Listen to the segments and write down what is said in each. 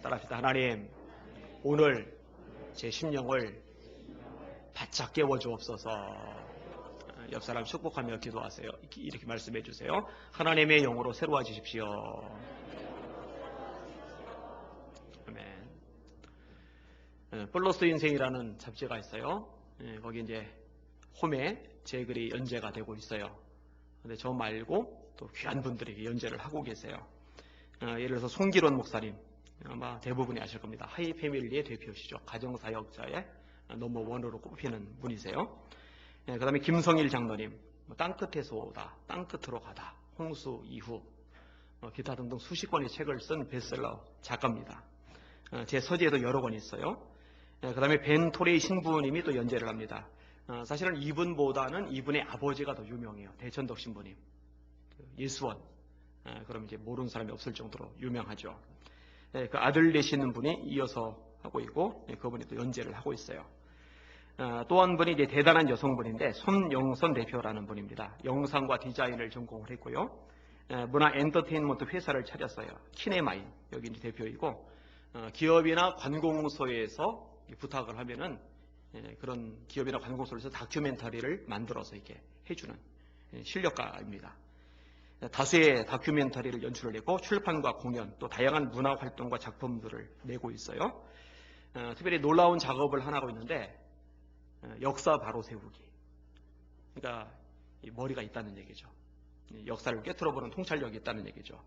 따라합시다. 하나님, 오늘 제 심령을 바짝 깨워주옵소서. 옆 사람 축복하며 기도하세요. 이렇게 말씀해 주세요. 하나님의 영으로 새로워지십시오. 아멘. 플러스 인생이라는 잡지가 있어요. 거기 이제 홈에 제 글이 연재가 되고 있어요. 근데 저 말고 또 귀한 분들이 연재를 하고 계세요. 예를 들어서 송기론 목사님, 아마 대부분이 아실 겁니다. 하이 패밀리의 대표시죠. 가정사역자의 넘버원으로 꼽히는 분이세요. 그 다음에 김성일 장로님, 땅끝에서 오다, 땅끝으로 가다, 홍수 이후, 기타 등등 수십 권의 책을 쓴 베스트셀러 작가입니다. 제 서재에도 여러 권 있어요. 그 다음에 벤 토레이 신부님이 또 연재를 합니다. 사실은 이분보다는 이분의 아버지가 더 유명해요. 대천덕 신부님, 예수원. 그럼 이제 모르는 사람이 없을 정도로 유명하죠. 그 아들 되시는 분이 이어서 하고 있고, 그분이 또 연재를 하고 있어요. 또 한 분이 이제 대단한 여성분인데 손영선 대표라는 분입니다. 영상과 디자인을 전공을 했고요. 문화 엔터테인먼트 회사를 차렸어요. 키네마인, 여기 이제 대표이고, 기업이나 관공서에서 부탁을 하면은 그런 기업이나 관공서에서 다큐멘터리를 만들어서 이렇게 해주는 실력가입니다. 다수의 다큐멘터리를 연출을 했고 출판과 공연 또 다양한 문화 활동과 작품들을 내고 있어요. 특별히 놀라운 작업을 하나 하고 있는데 역사 바로 세우기. 그러니까 머리가 있다는 얘기죠. 역사를 꿰뚫어보는 통찰력이 있다는 얘기죠.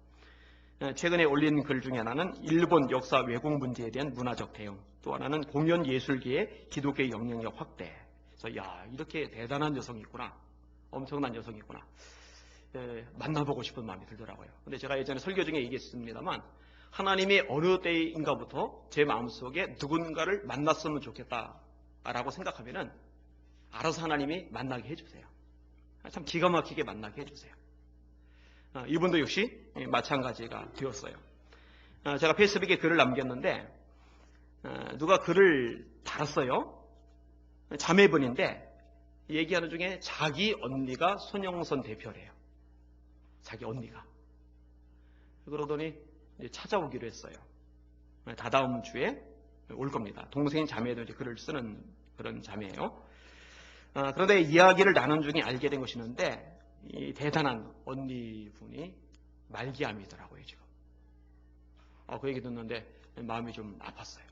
최근에 올린 글 중에 하나는 일본 역사 왜곡 문제에 대한 문화적 대응, 또 하나는 공연 예술계의 기독교의 영향력 확대. 그래서 야, 이렇게 대단한 여성이 있구나, 엄청난 여성이 있구나, 만나보고 싶은 마음이 들더라고요. 근데 제가 예전에 설교 중에 얘기했습니다만 하나님이 어느 때인가부터 제 마음속에 누군가를 만났으면 좋겠다라고 생각하면은 알아서 하나님이 만나게 해주세요. 참 기가 막히게 만나게 해주세요. 이분도 역시 마찬가지가 되었어요. 제가 페이스북에 글을 남겼는데 누가 글을 달았어요. 자매분인데 얘기하는 중에 자기 언니가 손영선 대표래요. 자기 언니가. 그러더니 이제 찾아오기로 했어요. 다다음 주에 올 겁니다. 동생 자매도 이제 글을 쓰는 그런 자매예요. 그런데 이야기를 나눈 중에 알게 된 것이 있는데 이 대단한 언니분이 말기암이더라고요, 지금. 그 얘기 듣는데 마음이 좀 아팠어요.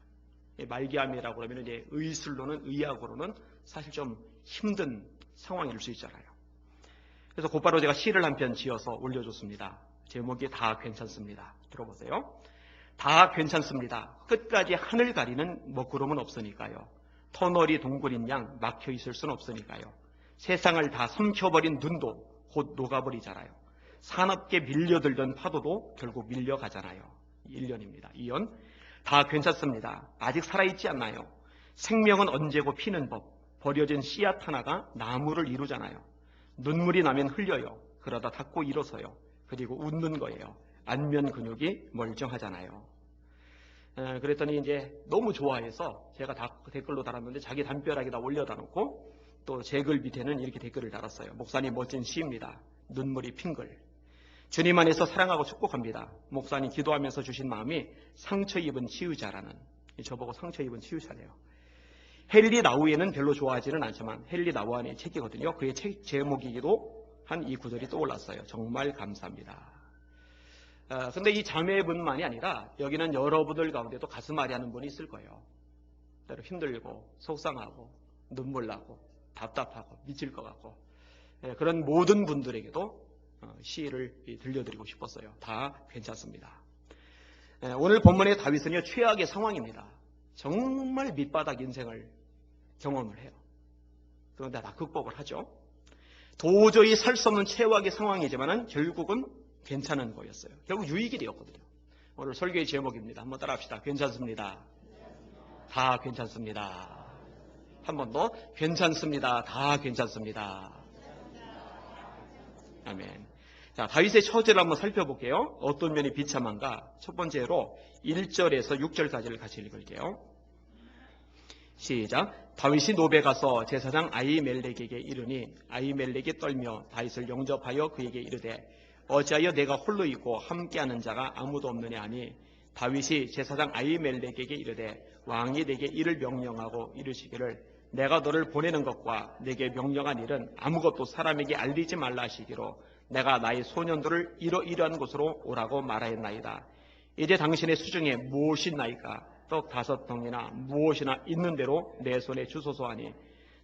말기암이라고 그러면 이제 의술로는, 의학으로는 사실 좀 힘든 상황일 수 있잖아요. 그래서 곧바로 제가 시를 한 편 지어서 올려줬습니다. 제목이 다 괜찮습니다. 들어보세요. 다 괜찮습니다. 끝까지 하늘 가리는 먹구름은 없으니까요. 터널이 동굴인 양 막혀 있을 수는 없으니까요. 세상을 다 삼켜버린 눈도 곧 녹아버리잖아요. 사납게 밀려들던 파도도 결국 밀려가잖아요. 1년입니다. 2년. 다 괜찮습니다. 아직 살아있지 않나요? 생명은 언제고 피는 법. 버려진 씨앗 하나가 나무를 이루잖아요. 눈물이 나면 흘려요. 그러다 닫고 일어서요. 그리고 웃는 거예요. 안면 근육이 멀쩡하잖아요. 그랬더니 이제 너무 좋아해서 제가 댓글로 달았는데 자기 담벼락에다 올려다 놓고 또 제 글 밑에는 이렇게 댓글을 달았어요. 목사님 멋진 시입니다. 눈물이 핑글. 주님 안에서 사랑하고 축복합니다. 목사님 기도하면서 주신 마음이 상처 입은 치유자라는, 저보고 상처 입은 치유자래요. 헨리 나우에는 별로 좋아하지는 않지만 헨리 나우안의 책이거든요. 그의 책 제목이기도 한 이 구절이 떠올랐어요. 정말 감사합니다. 근데 이 자매분만이 아니라 여기는 여러분들 가운데도 가슴앓이 하는 분이 있을 거예요. 때로 힘들고 속상하고 눈물 나고 답답하고 미칠 것 같고 그런 모든 분들에게도 시를 들려드리고 싶었어요. 다 괜찮습니다. 오늘 본문의 다윗은요, 최악의 상황입니다. 정말 밑바닥 인생을 경험을 해요. 그런데 다 극복을 하죠. 도저히 살 수 없는 최악의 상황이지만은 결국은 괜찮은 거였어요. 결국 유익이 되었거든요. 오늘 설교의 제목입니다. 한번 따라합시다. 괜찮습니다. 다 괜찮습니다. 한 번 더. 괜찮습니다. 다 괜찮습니다. 아멘. 자, 다윗의 처지를 한번 살펴볼게요. 어떤 면이 비참한가? 첫 번째로 1절에서 6절까지를 같이 읽을게요. 시작. 다윗이 노베 가서 제사장 아히멜렉에게 이르니 아히멜렉이 떨며 다윗을 영접하여 그에게 이르되 어찌하여 내가 홀로 있고 함께하는 자가 아무도 없느냐 하니 다윗이 제사장 아히멜렉에게 이르되 왕이 내게 이를 명령하고 이르시기를 내가 너를 보내는 것과 내게 명령한 일은 아무것도 사람에게 알리지 말라 하시기로 내가 나의 소년들을 이러이러한 곳으로 오라고 말하였나이다. 이제 당신의 수중에 무엇이 있나이까? 떡 5덩이나 무엇이나 있는 대로 내 손에 주소서 하니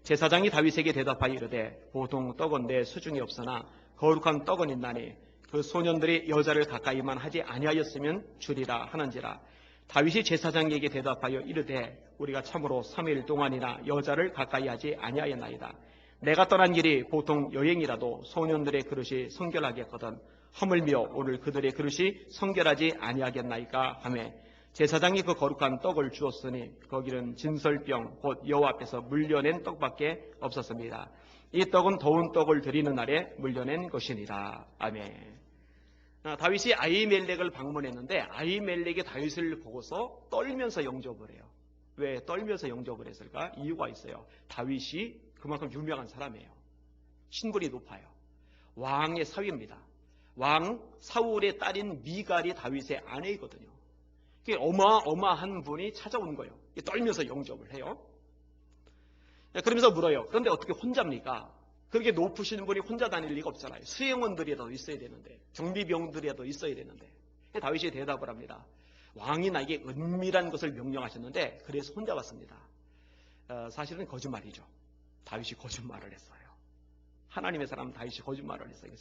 제사장이 다윗에게 대답하여 이르되 보통 떡은 내 수중에 없으나 거룩한 떡은 있나니 그 소년들이 여자를 가까이만 하지 아니하였으면 주리라 하는지라. 다윗이 제사장에게 대답하여 이르되 우리가 참으로 3일 동안이나 여자를 가까이 하지 아니하였나이다. 내가 떠난 길이 보통 여행이라도 소년들의 그릇이 성결하겠거든 하물며 오늘 그들의 그릇이 성결하지 아니하겠나이까 하매 제사장이 그 거룩한 떡을 주었으니 거기는 진설병 곧 여호와 앞에서 물려낸 떡밖에 없었습니다. 이 떡은 더운 떡을 드리는 날에 물려낸 것이니라. 아멘. 다윗이 아히멜렉을 방문했는데 아히멜렉이 다윗을 보고서 떨면서 영접을 해요. 왜 떨면서 영접을 했을까? 이유가 있어요. 다윗이 그만큼 유명한 사람이에요. 신분이 높아요. 왕의 사위입니다. 왕 사울의 딸인 미갈이 다윗의 아내이거든요. 어마어마한 분이 찾아온 거예요. 떨면서 영접을 해요. 그러면서 물어요. 그런데 어떻게 혼자입니까? 그렇게 높으신 분이 혼자 다닐 리가 없잖아요. 수행원들이라도 있어야 되는데, 정비병들이라도 있어야 되는데. 다윗이 대답을 합니다. 왕이 나에게 은밀한 것을 명령하셨는데 그래서 혼자 왔습니다. 사실은 거짓말이죠. 다윗이 거짓말을 했어요. 하나님의 사람 다윗이 거짓말을 했어요.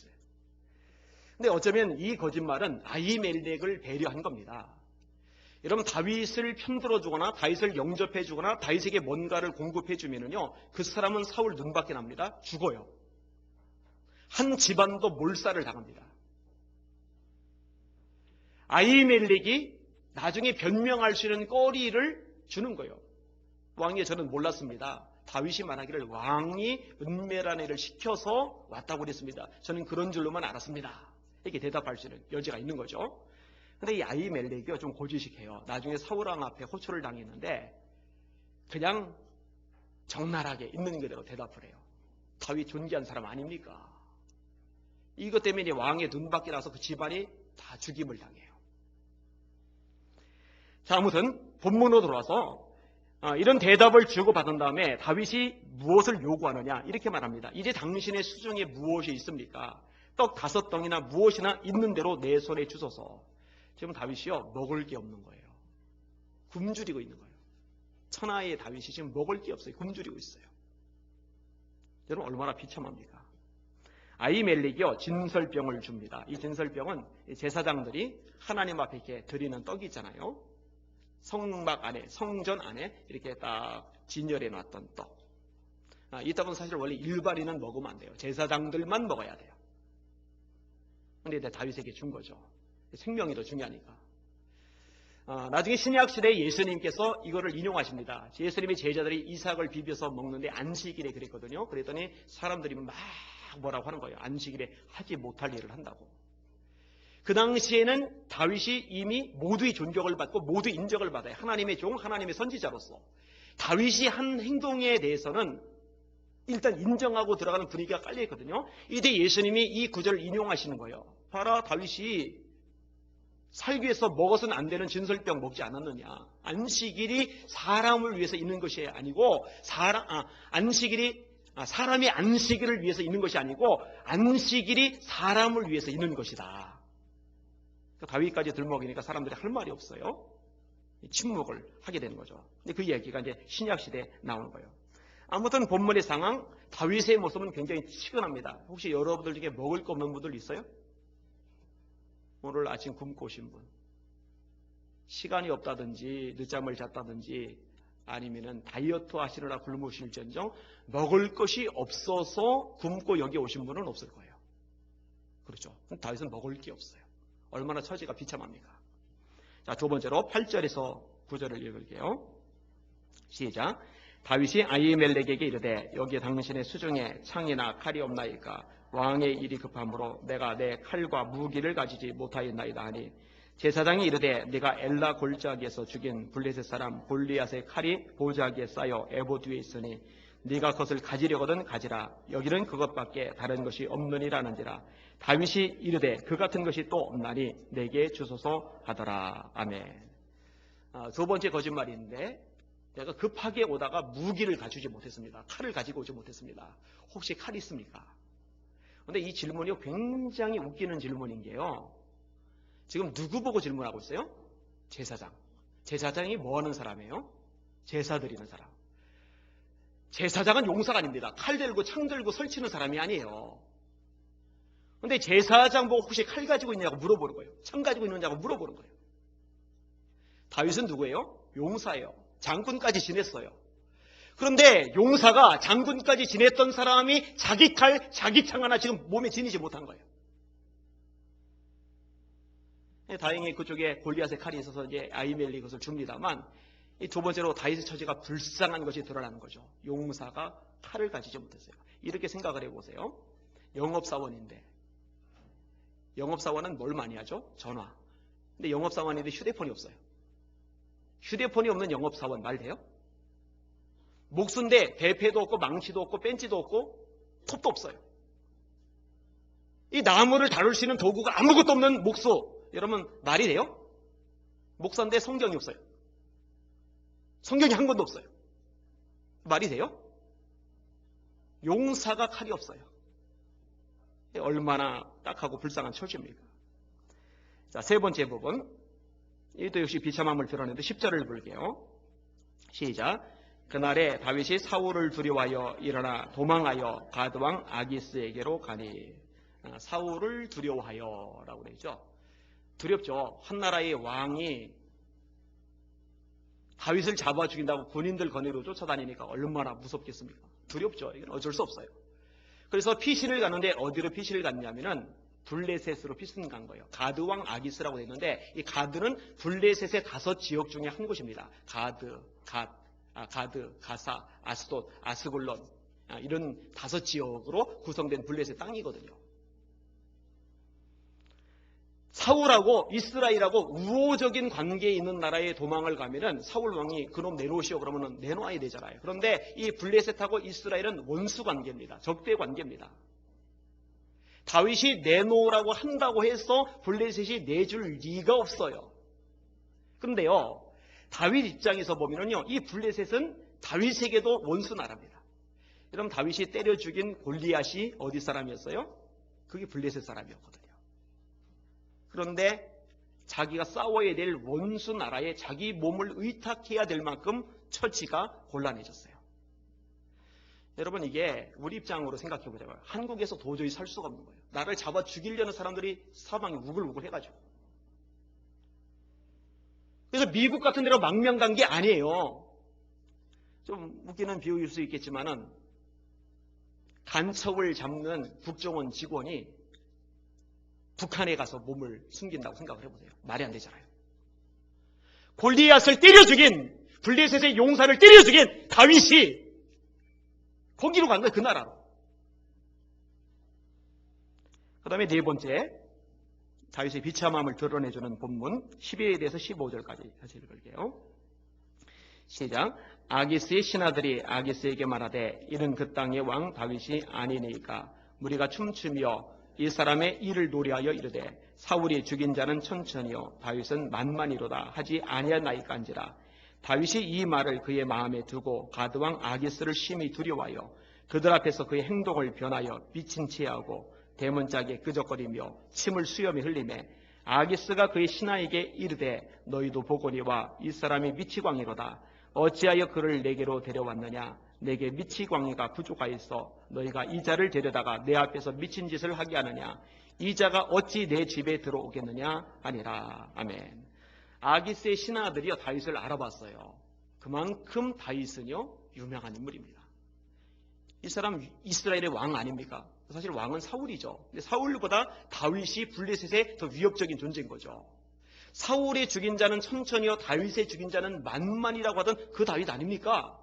근데 어쩌면 이 거짓말은 아히멜렉을 배려한 겁니다. 여러분, 다윗을 편들어주거나 다윗을 영접해주거나 다윗에게 뭔가를 공급해주면요 그 사람은 사울 눈밖에 납니다. 죽어요. 한 집안도 몰살을 당합니다. 아히멜렉이 나중에 변명할 수 있는 거리를 주는 거예요. 왕이 저는 몰랐습니다. 다윗이 말하기를 왕이 은밀한 일을 시켜서 왔다고 그랬습니다. 저는 그런 줄로만 알았습니다. 이렇게 대답할 수 있는 여지가 있는 거죠. 근데 이 아히멜렉이요 좀 고지식해요. 나중에 사울왕 앞에 호초를 당했는데 그냥 적나라하게 있는 그대로 대답을 해요. 다윗 존귀한 사람 아닙니까? 이것 때문에 왕의 눈밖에 나서 그 집안이 다 죽임을 당해요. 자, 아무튼 본문으로 돌아와서 이런 대답을 주고받은 다음에 다윗이 무엇을 요구하느냐 이렇게 말합니다. 이제 당신의 수중에 무엇이 있습니까? 떡 5덩이나 무엇이나 있는 대로 내 손에 주소서. 지금 다윗이요 먹을 게 없는 거예요. 굶주리고 있는 거예요. 천하의 다윗이 지금 먹을 게 없어요. 굶주리고 있어요. 여러분 얼마나 비참합니까? 아히멜렉이요 진설병을 줍니다. 이 진설병은 제사장들이 하나님 앞에 이렇게 드리는 떡이 있잖아요. 성막 안에, 성전 안에 이렇게 딱 진열해 놨던 떡. 이 떡은 사실 원래 일반인은 먹으면 안 돼요. 제사장들만 먹어야 돼요. 그런데 다윗에게 준 거죠. 생명이 더 중요하니까. 나중에 신약시대에 예수님께서 이거를 인용하십니다. 예수님의 제자들이 이삭을 비벼서 먹는데 안식일에 그랬거든요. 그랬더니 사람들이 막 뭐라고 하는 거예요. 안식일에 하지 못할 일을 한다고. 그 당시에는 다윗이 이미 모두의 존경을 받고 모두의 인정을 받아요. 하나님의 종, 하나님의 선지자로서. 다윗이 한 행동에 대해서는 일단 인정하고 들어가는 분위기가 깔려있거든요. 이때 예수님이 이 구절을 인용하시는 거예요. 봐라, 다윗이 살기 위해서 먹어서는 안 되는 진설병 먹지 않았느냐. 안식일이 사람을 위해서 있는 것이 아니고 사람이 안식일을 위해서 있는 것이 아니고 안식일이 사람을 위해서 있는 것이다. 다윗까지 들먹이니까 사람들이 할 말이 없어요. 침묵을 하게 되는 거죠. 근데 그 이야기가 이제 신약시대에 나오는 거예요. 아무튼 본문의 상황, 다윗의 모습은 굉장히 치근합니다. 혹시 여러분들 중에 먹을 거 없는 분들 있어요? 오늘 아침 굶고 오신 분. 시간이 없다든지 늦잠을 잤다든지 아니면은 다이어트 하시느라 굶으실전정 먹을 것이 없어서 굶고 여기 오신 분은 없을 거예요. 그렇죠. 다윗은 먹을 게 없어요. 얼마나 처지가 비참합니까? 자, 두 번째로 8절에서 9절을 읽을게요. 시작. 다윗이 아히멜렉에게 이르되 여기 당신의 수중에 창이나 칼이 없나이까? 왕의 일이 급함으로 내가 내 칼과 무기를 가지지 못하였나이다 하니 제사장이 이르되 네가 엘라 골짜기에서 죽인 블레셋 사람 골리앗의 칼이 보자기에 쌓여 에봇 위에 있으니 네가 그것을 가지려거든 가지라. 여기는 그것밖에 다른 것이 없느니라는지라. 다윗이 이르되 그 같은 것이 또 없나니 내게 주소서 하더라. 아멘. 두 번째 거짓말인데, 내가 급하게 오다가 무기를 갖추지 못했습니다. 칼을 가지고 오지 못했습니다. 혹시 칼 있습니까? 그런데 이 질문이 굉장히 웃기는 질문인 게요. 지금 누구 보고 질문하고 있어요? 제사장. 제사장이 뭐 하는 사람이에요? 제사 드리는 사람. 제사장은 용사가 아닙니다. 칼 들고 창 들고 설치는 사람이 아니에요. 그런데 제사장 보고 혹시 칼 가지고 있냐고 물어보는 거예요. 창 가지고 있느냐고 물어보는 거예요. 다윗은 누구예요? 용사예요. 장군까지 지냈어요. 그런데 용사가 장군까지 지냈던 사람이 자기 칼, 자기 창 하나 지금 몸에 지니지 못한 거예요. 다행히 그쪽에 골리앗의 칼이 있어서 이제 아히멜렉이 그것을 줍니다만, 이 두 번째로 다윗의 처지가 불쌍한 것이 드러나는 거죠. 용사가 칼을 가지지 못했어요. 이렇게 생각을 해보세요. 영업사원인데, 영업사원은 뭘 많이 하죠? 전화. 근데 영업사원인데 휴대폰이 없어요. 휴대폰이 없는 영업사원 말 돼요? 목수인데 대패도 없고 망치도 없고 벤치도 없고 톱도 없어요. 이 나무를 다룰 수 있는 도구가 아무것도 없는 목수, 여러분 말이 돼요? 목사인데 성경이 없어요. 성경이 한 권도 없어요. 말이 돼요? 용사가 칼이 없어요. 얼마나 딱하고 불쌍한 처지입니까? 자, 세 번째 부분, 이도 역시 비참함을 드러내는데 10절을 볼게요. 시작. 그날에 다윗이 사울을 두려워하여 일어나 도망하여 가드왕 아기스에게로 가니. 사울을 두려워하여 라고 그러죠. 두렵죠. 한 나라의 왕이 다윗을 잡아 죽인다고 군인들 거느리고 쫓아다니니까 얼마나 무섭겠습니까? 두렵죠. 이건 어쩔 수 없어요. 그래서 피신을 가는데 어디로 피신을 갔냐면은 블레셋으로 피신 간 거예요. 가드왕 아기스라고 되어 있는데, 이 가드는 블레셋의 5지역 중에 한 곳입니다. 가드, 가사, 아스돗, 아스골론, 이런 5지역으로 구성된 블레셋 땅이거든요. 사울하고 이스라엘하고 우호적인 관계에 있는 나라에 도망을 가면은 사울 왕이 그놈 내놓으시오 그러면은 내놔야 되잖아요. 그런데 이 블레셋하고 이스라엘은 원수 관계입니다. 적대 관계입니다. 다윗이 내놓으라고 한다고 해서 블레셋이 내줄 리가 없어요. 그런데요, 다윗 입장에서 보면은요, 이 블레셋은 다윗에게도 원수 나라입니다. 여러분, 다윗이 때려 죽인 골리앗이 어디 사람이었어요? 그게 블레셋 사람이었거든요. 그런데 자기가 싸워야 될 원수 나라에 자기 몸을 의탁해야 될 만큼 처지가 곤란해졌어요. 여러분, 이게 우리 입장으로 생각해 보자고요. 한국에서 도저히 살 수가 없는 거예요. 나를 잡아 죽이려는 사람들이 사방이 우글우글 해가지고. 그래서 미국 같은 데로 망명 간 게 아니에요. 좀 웃기는 비유일 수 있겠지만은, 간첩을 잡는 국정원 직원이 북한에 가서 몸을 숨긴다고 생각을 해보세요. 말이 안 되잖아요. 골리앗을 때려 죽인, 블레셋의 용사를 때려 죽인 다윗이 거기로 간 거예요. 그 나라로. 그 다음에 네 번째, 다윗의 비참함을 드러내주는 본문 12절에서 15절까지 다시 읽을게요. 시작. 아기스의 신하들이 아기스에게 말하되 이는 그 땅의 왕 다윗이 아니니까 무리가 춤추며 이 사람의 일을 노래하여 이르되 사울이 죽인 자는 천천히요 다윗은 만만이로다 하지 아니하나이까인지라. 다윗이 이 말을 그의 마음에 두고 가드왕 아기스를 심히 두려워하여 그들 앞에서 그의 행동을 변하여 미친 체하고 대문짝에 끄적거리며 침을 수염이 흘리매 아기스가 그의 신하에게 이르되 너희도 보거니와 이 사람이 미치광이로다. 어찌하여 그를 내게로 데려왔느냐. 내게 미치광이가 부족하여서 너희가 이 자를 데려다가 내 앞에서 미친 짓을 하게 하느냐. 이 자가 어찌 내 집에 들어오겠느냐 하니라. 아멘. 아기스의 신하들이요 다윗을 알아봤어요. 그만큼 다윗은요 유명한 인물입니다. 이 사람 이스라엘의 왕 아닙니까? 사실 왕은 사울이죠. 근데 사울보다 다윗이 블레셋의 더 위협적인 존재인 거죠. 사울의 죽인 자는 천천히요 다윗의 죽인 자는 만만이라고 하던 그 다윗 아닙니까?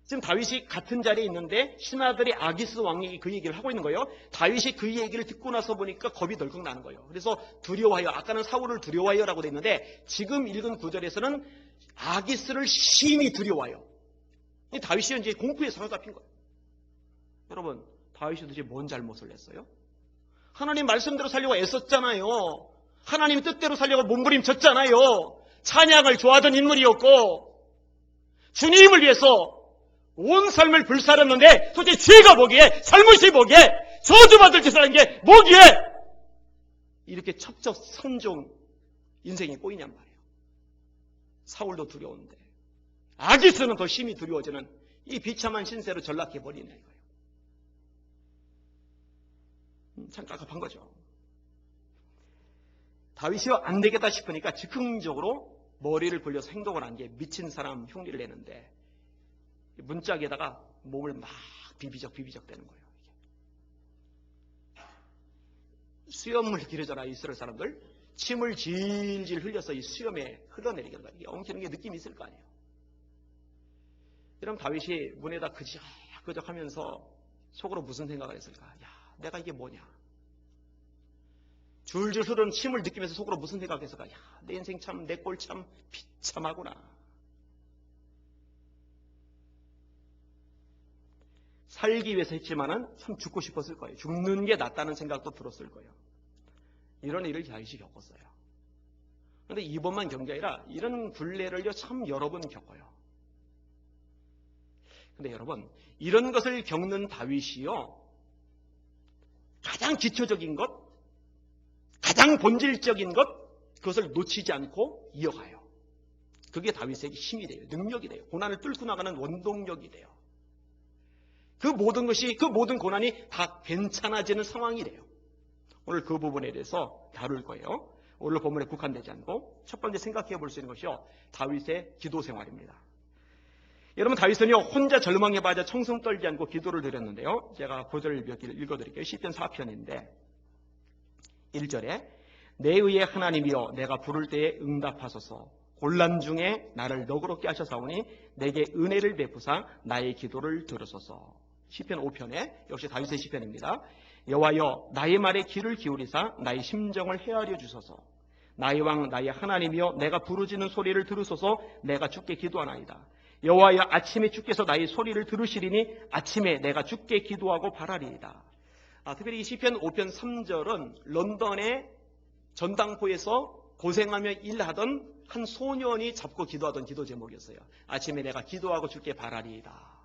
지금 다윗이 같은 자리에 있는데 신하들이 아기스 왕에게 그 얘기를 하고 있는 거예요. 다윗이 그 얘기를 듣고 나서 보니까 겁이 덜컥 나는 거예요. 그래서 두려워하여, 아까는 사울을 두려워하여라고 되어 있는데 지금 읽은 구절에서는 아기스를 심히 두려워하여. 이 다윗이 이제 공포에 사로잡힌 거예요. 여러분, 다윗이 도대체 뭔 잘못을 했어요? 하나님 말씀대로 살려고 애썼잖아요. 하나님 뜻대로 살려고 몸부림쳤잖아요. 찬양을 좋아하던 인물이었고 주님을 위해서 온 삶을 불살았는데 도대체 죄가 뭐기에, 잘못이 뭐기에, 저주받을 짓을 한 게 뭐기에 이렇게 첩첩산중 인생이 꼬이냔 말이에요. 사울도 두려운데 아기스는 더 심히 두려워지는 이 비참한 신세로 전락해버리네 이거예요. 참 깝깝한 거죠. 다윗이 안 되겠다 싶으니까 즉흥적으로 머리를 굴려서 행동을 한 게 미친 사람 흉리를 내는데 문짝에다가 몸을 막 비비적 되는 거예요. 수염을 기르잖아요. 이스라엘 사람들. 침을 질질 흘려서 이 수염에 흘러내리는 거예요. 이게 엉키는 게 느낌이 있을 거 아니에요. 그럼 다윗이 문에다 그적 하면서 속으로 무슨 생각을 했을까? 야, 내가 이게 뭐냐? 줄줄 흐르는 침을 느끼면서 속으로 무슨 생각했을까? 야, 내 인생 참, 내 꼴 참 비참하구나. 살기 위해서 했지만은 참 죽고 싶었을 거예요. 죽는 게 낫다는 생각도 들었을 거예요. 이런 일을 다윗이 겪었어요. 그런데 이번만 겪은 게 아니라 이런 굴레를요 참 여러 번 겪어요. 근데 여러분, 이런 것을 겪는 다윗이요 가장 기초적인 것, 가장 본질적인 것, 그것을 놓치지 않고 이어가요. 그게 다윗에게 힘이 돼요. 능력이 돼요. 고난을 뚫고 나가는 원동력이 돼요. 그 모든 것이, 그 모든 고난이 다 괜찮아지는 상황이 돼요. 오늘 그 부분에 대해서 다룰 거예요. 오늘 본문에 국한되지 않고 첫 번째 생각해 볼 수 있는 것이요, 다윗의 기도 생활입니다. 여러분, 다윗은요 혼자 절망에 빠져 청승 떨지 않고 기도를 드렸는데요. 제가 구절을 몇 개를 읽어드릴게요. 시편 4편인데 1절에 내 의의 하나님이여 내가 부를 때에 응답하소서. 곤란 중에 나를 너그럽게 하셔사오니 내게 은혜를 베푸사 나의 기도를 들으소서. 시편 5편에 역시 다윗의 시편입니다. 여호와여 나의 말에 귀를 기울이사 나의 심정을 헤아려 주소서. 나의 왕 나의 하나님이여 내가 부르짖는 소리를 들으소서. 내가 주께 기도하나이다. 여호와여 아침에 주께서 나의 소리를 들으시리니 아침에 내가 주께 기도하고 바라리이다. 특별히 이 시편 5편 3절은 런던의 전당포에서 고생하며 일하던 한 소년이 잡고 기도하던 기도 제목이었어요. 아침에 내가 기도하고 주께 바라리이다.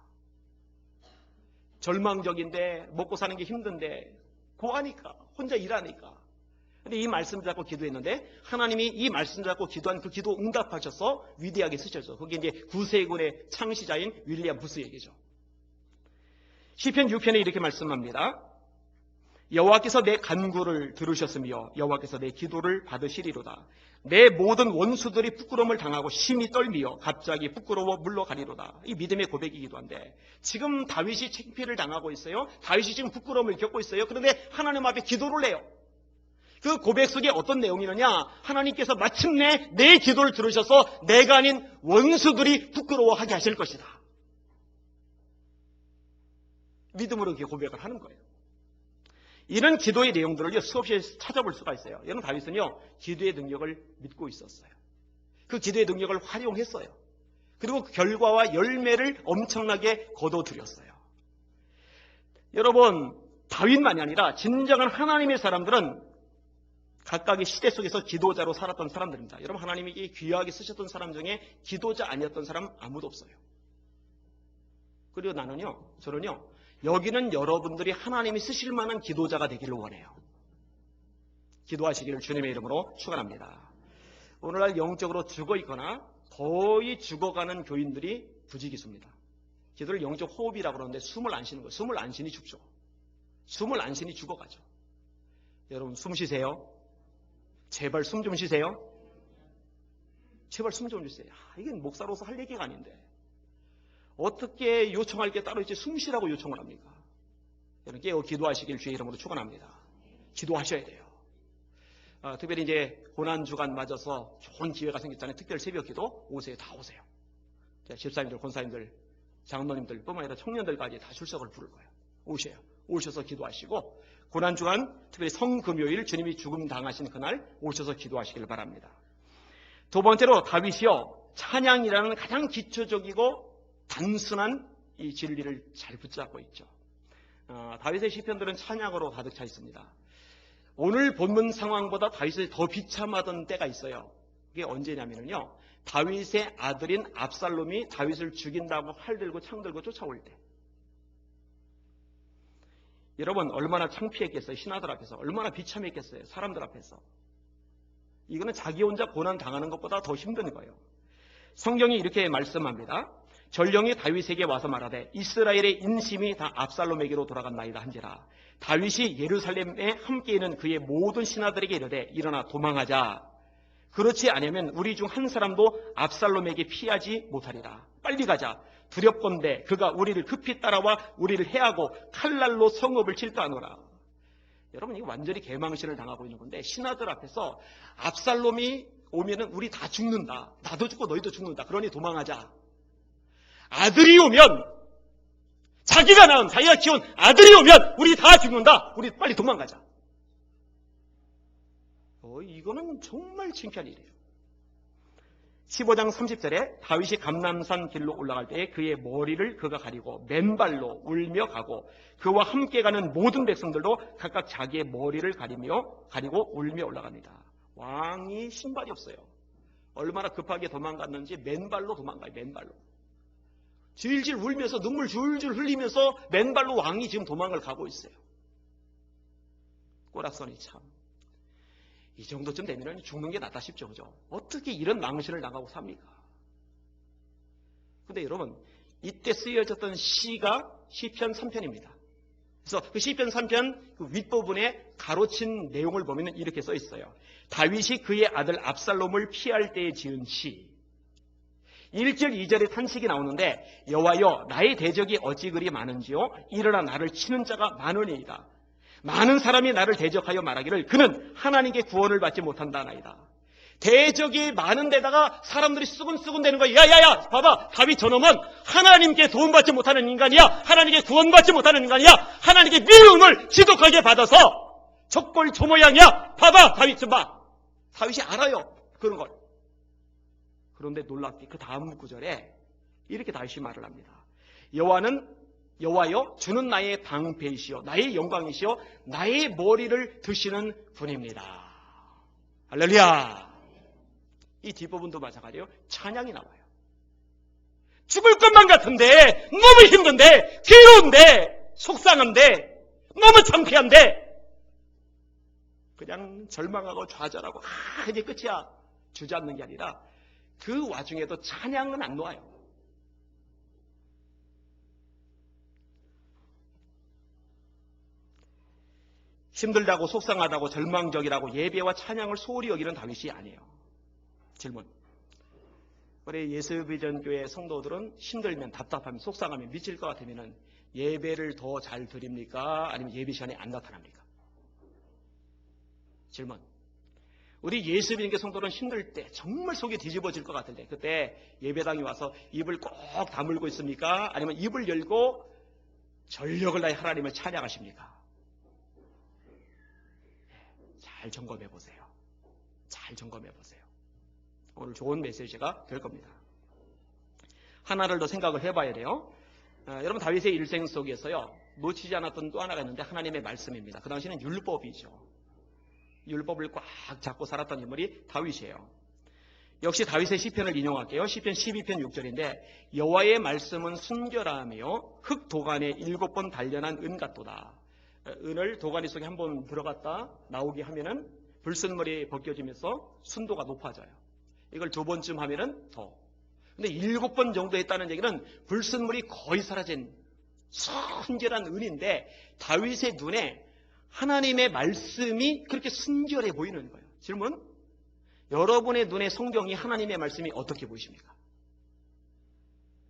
절망적인데 먹고 사는 게 힘든데 고하니까 혼자 일하니까. 근데 이 말씀 잡고 기도했는데 하나님이 이 말씀 잡고 기도한 그 기도 응답하셔서 위대하게 쓰셨죠. 그게 이제 구세군의 창시자인 윌리엄 부스 얘기죠. 시편 6편에 이렇게 말씀합니다. 여호와께서 내 간구를 들으셨으며 여호와께서 내 기도를 받으시리로다. 내 모든 원수들이 부끄러움을 당하고 심히 떨미어 갑자기 부끄러워 물러가리로다. 이 믿음의 고백이기도 한데 지금 다윗이 창피를 당하고 있어요. 다윗이 지금 부끄러움을 겪고 있어요. 그런데 하나님 앞에 기도를 해요. 그 고백 속에 어떤 내용이느냐? 하나님께서 마침내 내 기도를 들으셔서 내가 아닌 원수들이 부끄러워하게 하실 것이다. 믿음으로 그렇게 고백을 하는 거예요. 이런 기도의 내용들을 수없이 찾아볼 수가 있어요. 여러분, 다윗은요 기도의 능력을 믿고 있었어요. 그 기도의 능력을 활용했어요. 그리고 그 결과와 열매를 엄청나게 거둬들였어요. 여러분, 다윗만이 아니라 진정한 하나님의 사람들은 각각의 시대 속에서 기도자로 살았던 사람들입니다. 여러분, 하나님이 귀하게 쓰셨던 사람 중에 기도자 아니었던 사람 아무도 없어요. 그리고 저는요 여기는 여러분들이 하나님이 쓰실 만한 기도자가 되기를 원해요. 기도하시기를 주님의 이름으로 축원합니다. 오늘날 영적으로 죽어있거나 거의 죽어가는 교인들이 부지기수입니다. 기도를 영적 호흡이라고 그러는데 숨을 안 쉬는 거예요. 숨을 안 쉬니 죽죠. 숨을 안 쉬니 죽어가죠. 여러분, 숨 쉬세요. 제발 숨 좀 쉬세요. 제발 숨 좀 쉬세요. 이게 목사로서 할 얘기가 아닌데 어떻게 요청할 게 따로 있지 숨 쉬라고 요청을 합니까? 여러분, 깨어 기도하시길 주의 이름으로 축원합니다. 기도하셔야 돼요. 특별히 이제 고난주간 맞아서 좋은 기회가 생겼잖아요. 특별 새벽 기도 오세요. 다 오세요. 집사님들, 권사님들, 장로님들 뿐만 아니라 청년들까지 다 출석을 부를 거예요. 오셔요. 오셔서 기도하시고 고난주간 특별히 성금요일 주님이 죽음 당하신 그날 오셔서 기도하시길 바랍니다. 두 번째로 다윗이요 찬양이라는 가장 기초적이고 단순한 이 진리를 잘 붙잡고 있죠. 다윗의 시편들은 찬양으로 가득 차 있습니다. 오늘 본문 상황보다 다윗이 더 비참하던 때가 있어요. 그게 언제냐면요, 다윗의 아들인 압살롬이 다윗을 죽인다고 활 들고 창 들고 쫓아올 때. 여러분, 얼마나 창피했겠어요. 신하들 앞에서. 얼마나 비참했겠어요. 사람들 앞에서. 이거는 자기 혼자 고난 당하는 것보다 더 힘든 거예요. 성경이 이렇게 말씀합니다. 전령이 다윗에게 와서 말하되 이스라엘의 인심이 다 압살롬에게로 돌아갔나이다 한지라. 다윗이 예루살렘에 함께 있는 그의 모든 신하들에게 이르되 일어나 도망하자. 그렇지 않으면 우리 중 한 사람도 압살롬에게 피하지 못하리라. 빨리 가자. 두렵건대 그가 우리를 급히 따라와 우리를 해하고 칼날로 성읍을 칠도하노라. 여러분, 이거 완전히 개망신을 당하고 있는 건데, 신하들 앞에서 압살롬이 오면은 우리 다 죽는다. 나도 죽고 너희도 죽는다. 그러니 도망하자. 아들이 오면, 자기가 낳은, 자기가 키운 아들이 오면 우리 다 죽는다. 우리 빨리 도망가자. 이거는 정말 창피한 일이에요. 15장 30절에 다윗이 감람산 길로 올라갈 때에 그의 머리를 그가 가리고 맨발로 울며 가고 그와 함께 가는 모든 백성들도 각각 자기의 머리를 가리고 울며 올라갑니다. 왕이 신발이 없어요. 얼마나 급하게 도망갔는지 맨발로 도망가요. 맨발로. 질질 울면서 눈물 줄줄 흘리면서 맨발로 왕이 지금 도망을 가고 있어요. 꼬락서니 참. 이 정도쯤 되면 죽는 게 낫다 싶죠. 그죠? 어떻게 이런 망신을 당하고 삽니까? 근데 여러분, 이때 쓰여졌던 시가 시편 3편입니다. 그래서 그 시편 3편 그 윗부분에 가로친 내용을 보면 이렇게 써 있어요. 다윗이 그의 아들 압살롬을 피할 때에 지은 시. 1절 2절에 탄식이 나오는데 여호와여 나의 대적이 어찌 그리 많은지요 일어나 나를 치는 자가 많으니이다. 많은 사람이 나를 대적하여 말하기를 그는 하나님께 구원을 받지 못한다나이다. 대적이 많은 데다가 사람들이 수근수근 되는 거야. 야야야, 봐봐, 다윗 저놈은 하나님께 도움받지 못하는 인간이야. 하나님께 구원받지 못하는 인간이야. 하나님께 미움을 지독하게 받아서 적골 저 모양이야. 봐봐, 다윗 좀 봐. 다윗이 알아요, 그런 걸. 그런데 놀랍게 그 다음 구절에 이렇게 다윗이 말을 합니다. 여호와여 주는 나의 방패이시오 나의 영광이시오 나의 머리를 드시는 분입니다. 할렐루야. 이 뒷부분도 마찬가지예요. 찬양이 나와요. 죽을 것만 같은데, 너무 힘든데, 괴로운데, 속상한데, 너무 창피한데 그냥 절망하고 좌절하고 이제 끝이야 주저앉는 게 아니라 그 와중에도 찬양은 안 놓아요. 힘들다고 속상하다고 절망적이라고 예배와 찬양을 소홀히 여기는 다윗이 아니에요. 질문. 우리 예수비전교회 성도들은 힘들면 답답하면 속상하면 미칠 것 같으면 예배를 더 잘 드립니까? 아니면 예배 시간에 안 나타납니까? 질문. 우리 예수비전교회 성도는 힘들 때 정말 속이 뒤집어질 것 같을 때 그때 예배당에 와서 입을 꼭 다물고 있습니까? 아니면 입을 열고 전력을 다해 하나님을 찬양하십니까? 잘 점검해 보세요. 잘 점검해 보세요. 오늘 좋은 메시지가 될 겁니다. 하나를 더 생각을 해봐야 돼요. 여러분 다윗의 일생 속에서요 놓치지 않았던 또 하나가 있는데 하나님의 말씀입니다. 그 당시에는 율법이죠. 율법을 꽉 잡고 살았던 인물이 다윗이에요. 역시 다윗의 시편을 인용할게요. 시편 12편 6절인데 여호와의 말씀은 순결하며 흙 도간에 7번 단련한 은 같도다. 은을 도가니 속에 한번 들어갔다 나오게 하면은 불순물이 벗겨지면서 순도가 높아져요. 이걸 2번쯤 하면은 더. 근데 7번 정도 했다는 얘기는 불순물이 거의 사라진 순결한 은인데 다윗의 눈에 하나님의 말씀이 그렇게 순결해 보이는 거예요. 질문. 여러분의 눈에 성경이 하나님의 말씀이 어떻게 보이십니까?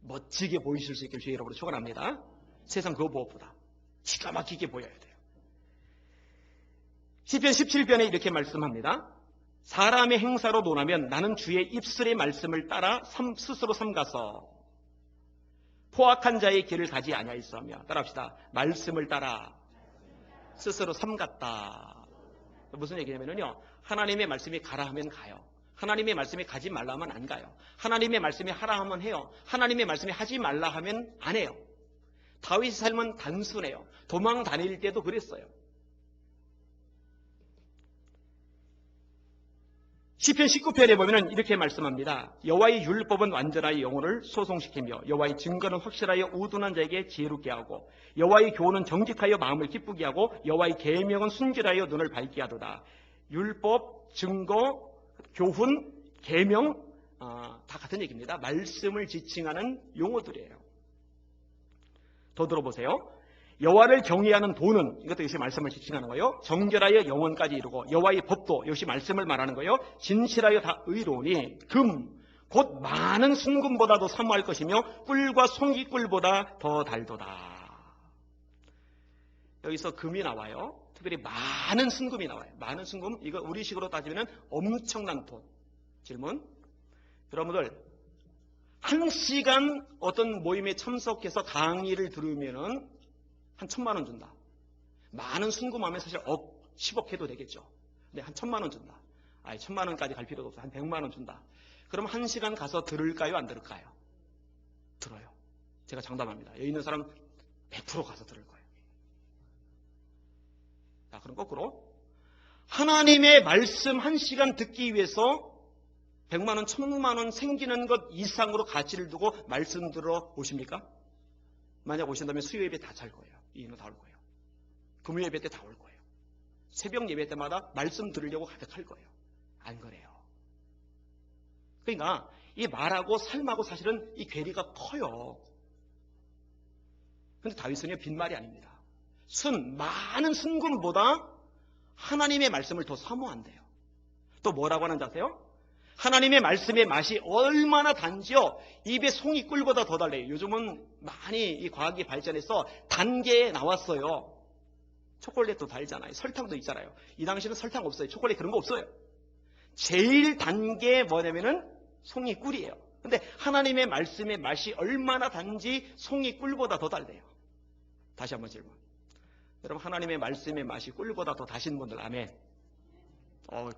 멋지게 보이실 수 있길 주의 이름으로 축원합니다. 세상 그 무엇보다 기가 막히게 보여야 돼요. 시편 17편에 이렇게 말씀합니다. 사람의 행사로 논하면 나는 주의 입술의 말씀을 따라 스스로 삼가서 포악한 자의 길을 가지 아니하였으며 따라합시다. 말씀을 따라 스스로 삼갔다. 무슨 얘기냐면요 하나님의 말씀이 가라 하면 가요. 하나님의 말씀이 가지 말라 하면 안 가요. 하나님의 말씀이 하라 하면 해요. 하나님의 말씀이 하지 말라 하면 안 해요. 다윗의 삶은 단순해요. 도망 다닐 때도 그랬어요. 시편 19편에 보면 이렇게 말씀합니다. 여호와의 율법은 완전하여 영혼을 소송시키며 여호와의 증거는 확실하여 우둔한 자에게 지혜롭게 하고 여호와의 교훈은 정직하여 마음을 기쁘게 하고 여호와의 계명은 순결하여 눈을 밝게 하도다. 율법, 증거, 교훈, 계명 다 같은 얘기입니다. 말씀을 지칭하는 용어들이에요. 더 들어보세요. 여호와를 경외하는 도는 이것도 역시 말씀을 지칭하는 거예요. 정결하여 영원까지 이루고 여호와의 법도 역시 말씀을 말하는 거예요. 진실하여 다 의로우니 금 곧 많은 순금보다도 사모할 것이며 꿀과 송이꿀보다 더 달도다. 여기서 금이 나와요. 특별히 많은 순금이 나와요. 많은 순금, 이거 우리식으로 따지면 엄청난 돈. 질문. 여러분들 1시간 어떤 모임에 참석해서 강의를 들으면은 한 1,000만 원 준다. 많은 순금하면 사실 10억 해도 되겠죠. 근데 한 1,000만 원 준다. 1,000만 원까지 갈 필요도 없어. 한 100만 원 준다. 그럼 1시간 가서 들을까요? 안 들을까요? 들어요. 제가 장담합니다. 여기 있는 사람 100% 가서 들을 거예요. 자, 그럼 거꾸로 하나님의 말씀 1시간 듣기 위해서 100만 원, 1,000만 원 생기는 것 이상으로 가치를 두고 말씀 들어 오십니까? 만약 오신다면 수요 예배 다 찰 거예요. 이인은 다 올 거예요. 금요 예배 때 다 올 거예요. 새벽 예배 때마다 말씀 들으려고 가득할 거예요. 안 그래요. 그러니까 이 말하고 삶하고 사실은 이 괴리가 커요. 그런데 다윗은요, 빈말이 아닙니다. 많은 순금보다 하나님의 말씀을 더 사모한대요. 또 뭐라고 하는지 아세요? 하나님의 말씀의 맛이 얼마나 단지요. 입에 송이 꿀보다 더 달래요. 요즘은 많이 이 과학이 발전해서 단계에 나왔어요. 초콜릿도 달잖아요. 설탕도 있잖아요. 이 당시는 설탕 없어요. 초콜릿 그런 거 없어요. 제일 단 게 뭐냐면은 송이 꿀이에요. 근데 하나님의 말씀의 맛이 얼마나 단지 송이 꿀보다 더 달래요. 다시 한번 질문. 여러분, 하나님의 말씀의 맛이 꿀보다 더 다신 분들 아멘.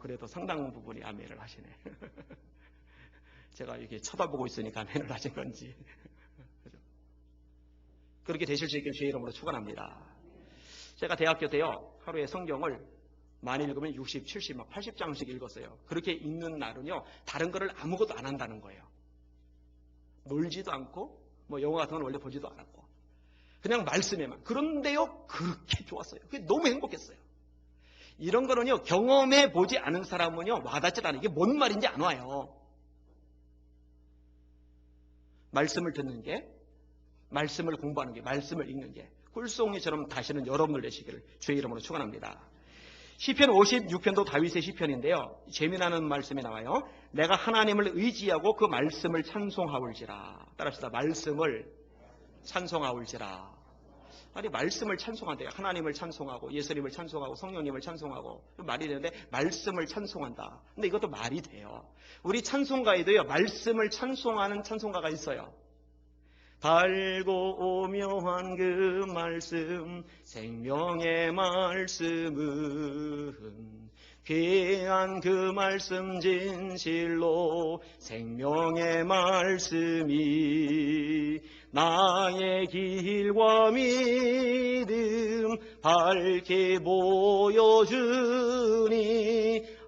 그래도 상당 부분이 아멘을 하시네. 제가 이렇게 쳐다보고 있으니까 아멘을 하신 건지. 그렇게 되실 수 있길 주의 이름으로 축원합니다. 제가 대학교 때요, 하루에 성경을 많이 읽으면 60, 70, 80장씩 읽었어요. 그렇게 읽는 날은요, 다른 거를 아무것도 안 한다는 거예요. 놀지도 않고, 영화 같은 건 원래 보지도 않았고, 그냥 말씀에만. 그런데요, 그렇게 좋았어요. 그게 너무 행복했어요. 이런 거는요, 경험해 보지 않은 사람은요, 와닿지 않아요. 이게 뭔 말인지 안 와요. 말씀을 듣는 게, 말씀을 공부하는 게, 말씀을 읽는 게 꿀송이처럼 다시는 여러분들 되시기를 주의 이름으로 축원합니다. 시편 56편도 다윗의 시편인데요. 재미나는 말씀이 나와요. 내가 하나님을 의지하고 그 말씀을 찬송하올지라. 따라합시다. 말씀을 찬송하올지라. 아니, 말씀을 찬송한대요. 하나님을 찬송하고 예수님을 찬송하고 성령님을 찬송하고 말이 되는데 말씀을 찬송한다. 근데 이것도 말이 돼요. 우리 찬송가에도요, 말씀을 찬송하는 찬송가가 있어요. 달고 오묘한 그 말씀, 생명의 말씀은 귀한 그 말씀 진실로 생명의 말씀이 나의 길과 믿음 밝게 보여주니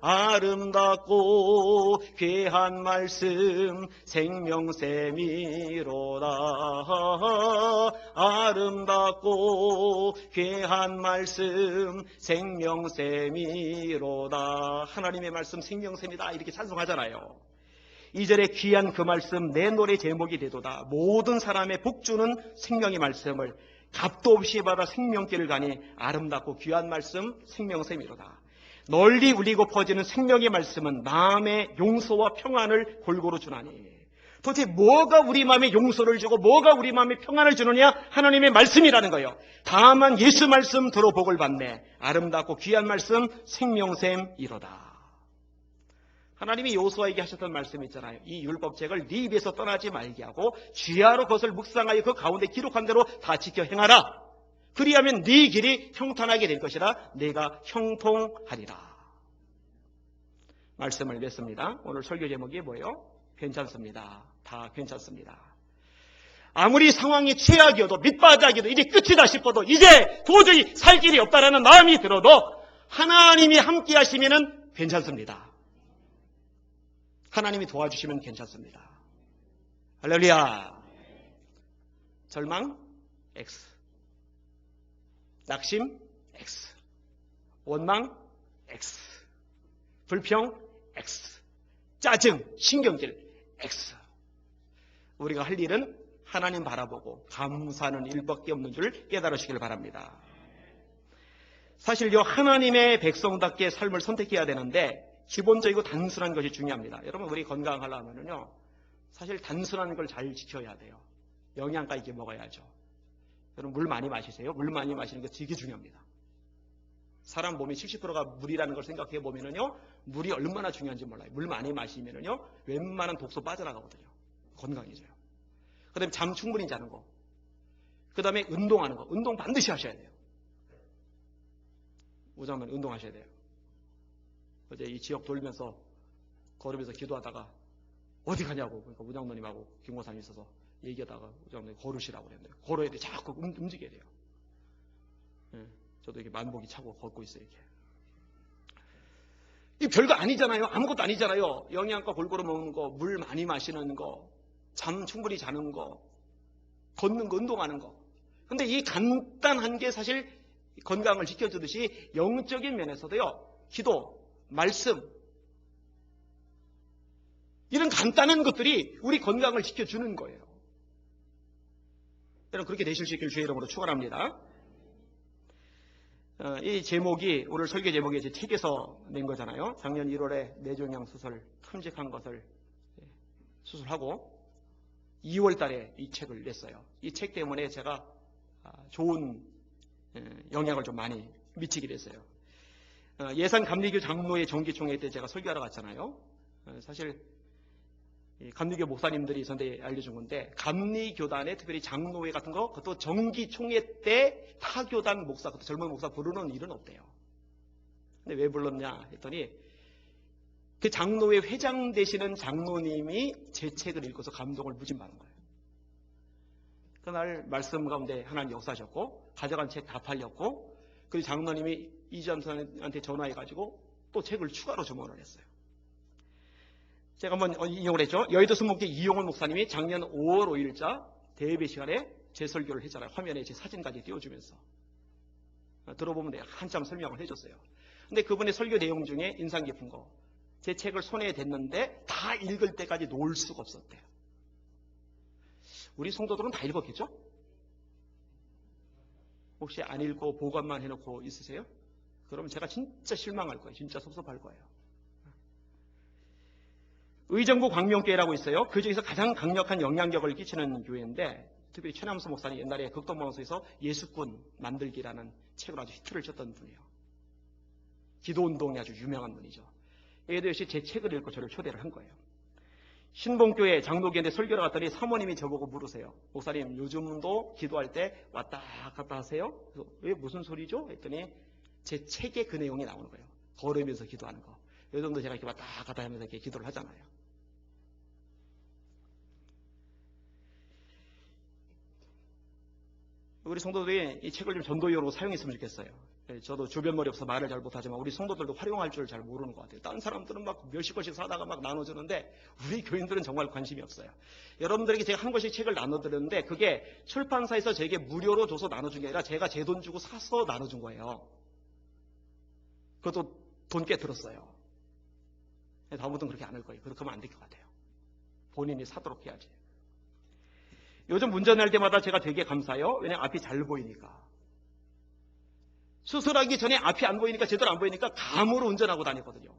아름답고 귀한 말씀 생명샘이로다. 아름답고 귀한 말씀 생명샘이로다. 하나님의 말씀 생명샘이다 이렇게 찬송하잖아요. 2절에 귀한 그 말씀 내 노래 제목이 되도다. 모든 사람의 복주는 생명의 말씀을 값도 없이 받아 생명길을 가니 아름답고 귀한 말씀 생명샘이로다. 널리 울리고 퍼지는 생명의 말씀은 마음의 용서와 평안을 골고루 주나니. 도대체 뭐가 우리 마음에 용서를 주고 뭐가 우리 마음에 평안을 주느냐? 하나님의 말씀이라는 거예요. 다만 예수 말씀 들어 복을 받네. 아름답고 귀한 말씀 생명샘이로다. 하나님이 여호수아에게 하셨던 말씀이 있잖아요. 이 율법책을 네 입에서 떠나지 말게 하고 주야로 그것을 묵상하여 그 가운데 기록한 대로 다 지켜 행하라. 그리하면 네 길이 형통하게 될 것이라. 내가 형통하리라. 말씀을 냈습니다. 오늘 설교 제목이 뭐예요? 괜찮습니다. 다 괜찮습니다. 아무리 상황이 최악이어도 밑바닥이어도 이제 끝이다 싶어도 이제 도저히 살 길이 없다라는 마음이 들어도 하나님이 함께 하시면 괜찮습니다. 하나님이 도와주시면 괜찮습니다. 할렐루야. 절망 X, 낙심 X, 원망 X, 불평 X, 짜증, 신경질 X. 우리가 할 일은 하나님 바라보고 감사하는 일밖에 없는 줄 깨달으시길 바랍니다. 사실요, 하나님의 백성답게 삶을 선택해야 되는데 기본적이고 단순한 것이 중요합니다. 여러분, 우리 건강하려면요, 사실 단순한 걸 잘 지켜야 돼요. 영양가 있게 먹어야죠. 여러분, 물 많이 마시세요. 물 많이 마시는 게 되게 중요합니다. 사람 몸이 70%가 물이라는 걸 생각해 보면요, 물이 얼마나 중요한지 몰라요. 물 많이 마시면요, 웬만한 독소 빠져나가거든요. 건강해져요. 그 다음에 잠 충분히 자는 거. 그 다음에 운동하는 거. 운동 반드시 하셔야 돼요. 우장면 운동하셔야 돼요. 어제 이 지역 돌면서 걸으면서 기도하다가 어디 가냐고, 그러니까 우장노님하고 김고사님 있어서 얘기하다가 우장노님 걸으시라고 그랬는데, 걸어야 돼. 자꾸 움직여야 돼요. 네, 저도 이렇게 만복이 차고 걷고 있어요. 이렇게. 이 별거 아니잖아요. 아무것도 아니잖아요. 영양가 골고루 먹는 거, 물 많이 마시는 거, 잠 충분히 자는 거, 걷는 거, 운동하는 거. 근데 이 간단한 게 사실 건강을 지켜주듯이 영적인 면에서도요, 기도, 말씀, 이런 간단한 것들이 우리 건강을 지켜주는 거예요. 여러분, 그렇게 되실 수 있길 주의 이름으로 축원합니다. 이 제목이 오늘 설교 제목이 제 책에서 낸 거잖아요. 작년 1월에 뇌종양 수술 큼직한 것을 수술하고 2월 달에 이 책을 냈어요. 이 책 때문에 제가 좋은 영향을 좀 많이 미치게 됐어요. 예산 감리교 장로의 정기총회 때 제가 설교하러 갔잖아요. 사실 감리교 목사님들이 저한테 알려준 건데, 감리교단에 특별히 장로회 같은 거, 그것도 정기총회 때 타교단 목사, 그것도 젊은 목사 부르는 일은 없대요. 근데 왜 불렀냐 했더니, 그 장로회 회장 되시는 장로님이 제 책을 읽고서 감동을 무진받은 거예요. 그날 말씀 가운데 하나님 역사하셨고, 가져간 책 다 팔렸고, 그 장로님이 이전사한테 전화해가지고 또 책을 추가로 주문을 했어요. 제가 한번 인용을 했죠. 여의도 순복교 이용원 목사님이 작년 5월 5일자 대예배 시간에 제 설교를 했잖아요. 화면에 제 사진까지 띄워주면서. 들어보면 돼요. 한참 설명을 해줬어요. 근데 그분의 설교 내용 중에 인상 깊은 거, 제 책을 손에 댔는데 다 읽을 때까지 놓을 수가 없었대요. 우리 성도들은 다 읽었겠죠? 혹시 안 읽고 보관만 해놓고 있으세요? 그러면 제가 진짜 실망할 거예요. 진짜 섭섭할 거예요. 의정부 광명교회라고 있어요. 그 중에서 가장 강력한 영향력을 끼치는 교회인데, 특별히 최남수 목사님 옛날에 극동방송에서 예수꾼 만들기라는 책으로 아주 히트를 쳤던 분이에요. 기도운동이 아주 유명한 분이죠. 얘도 역시 제 책을 읽고 저를 초대를 한 거예요. 신봉교회 장로교회인데 설교를 갔더니 사모님이 저보고 물으세요. 목사님, 요즘도 기도할 때 왔다 갔다 하세요? 그래서 왜, 무슨 소리죠? 했더니 제 책에 그 내용이 나오는 거예요. 걸으면서 기도하는 거. 요즘도 제가 이렇게 왔다 갔다 하면서 이렇게 기도를 하잖아요. 우리 성도들이 이 책을 좀 전도용으로 사용했으면 좋겠어요. 저도 주변머리 없어 말을 잘 못하지만 우리 성도들도 활용할 줄 잘 모르는 것 같아요. 다른 사람들은 막 몇십 권씩 사다가 막 나눠주는데 우리 교인들은 정말 관심이 없어요. 여러분들에게 제가 한 권씩 책을 나눠드렸는데 그게 출판사에서 제게 무료로 줘서 나눠준 게 아니라 제가 제 돈 주고 사서 나눠준 거예요. 그것도 돈 꽤 들었어요. 다음부터는 그렇게 안 할 거예요. 그렇게 하면 안 될 것 같아요. 본인이 사도록 해야지. 요즘 운전할 때마다 제가 되게 감사해요. 왜냐면 앞이 잘 보이니까. 수술하기 전에 앞이 안 보이니까, 제대로 안 보이니까 감으로 운전하고 다녔거든요.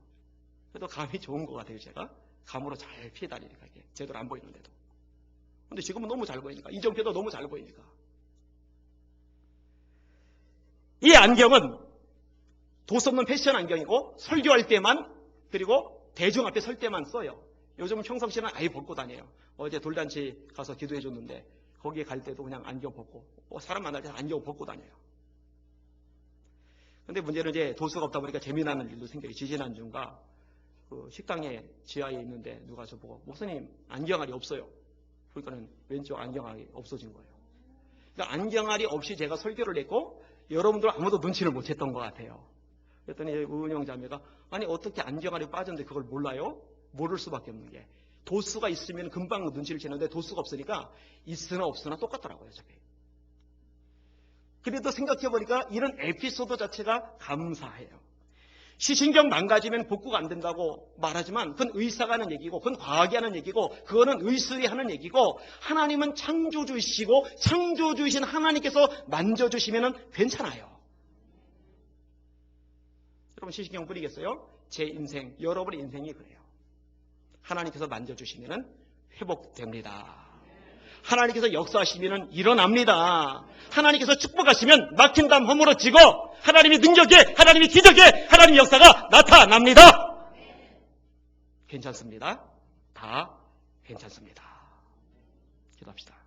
그래도 감이 좋은 것 같아요. 제가 감으로 잘 피해 다니니까, 이게 제대로 안 보이는데도. 근데 지금은 너무 잘 보이니까, 이정표도 너무 잘 보이니까. 이 안경은 도수 없는 패션 안경이고 설교할 때만, 그리고 대중 앞에 설 때만 써요. 요즘 평상시에는 아예 벗고 다녀요. 어제 돌잔치 가서 기도해 줬는데 거기에 갈 때도 그냥 안경 벗고, 사람 만날 때 안경 벗고 다녀요. 근데 문제는 이제 도수가 없다 보니까 재미나는 일도 생겨요. 지지난주인가 그 식당에 지하에 있는데 누가 저보고 목사님 안경알이 없어요. 그러니까는 왼쪽 안경알이 없어진 거예요. 그러니까 안경알이 없이 제가 설교를 했고 여러분들 아무도 눈치를 못 챘던 것 같아요. 그랬더니 은영 자매가 아니 어떻게 안경알이 빠졌는데 그걸 몰라요? 모를 수밖에 없는 게 도수가 있으면 금방 눈치를 채는데 도수가 없으니까 있으나 없으나 똑같더라고요. 저게. 그래도 생각해보니까 이런 에피소드 자체가 감사해요. 시신경 망가지면 복구가 안 된다고 말하지만 그건 의사가 하는 얘기고 그건 과학이 하는 얘기고 그거는 의술이 하는 얘기고 하나님은 창조주이시고 창조주이신 하나님께서 만져주시면 괜찮아요. 여러분 시신경 뿌리겠어요? 제 인생, 여러분의 인생이 그래요. 하나님께서 만져주시면 회복됩니다. 하나님께서 역사하시면 일어납니다. 하나님께서 축복하시면 막힌 담 허물어지고 하나님의 능력에 하나님의 기적에 하나님의 역사가 나타납니다. 괜찮습니다. 다 괜찮습니다. 기도합시다.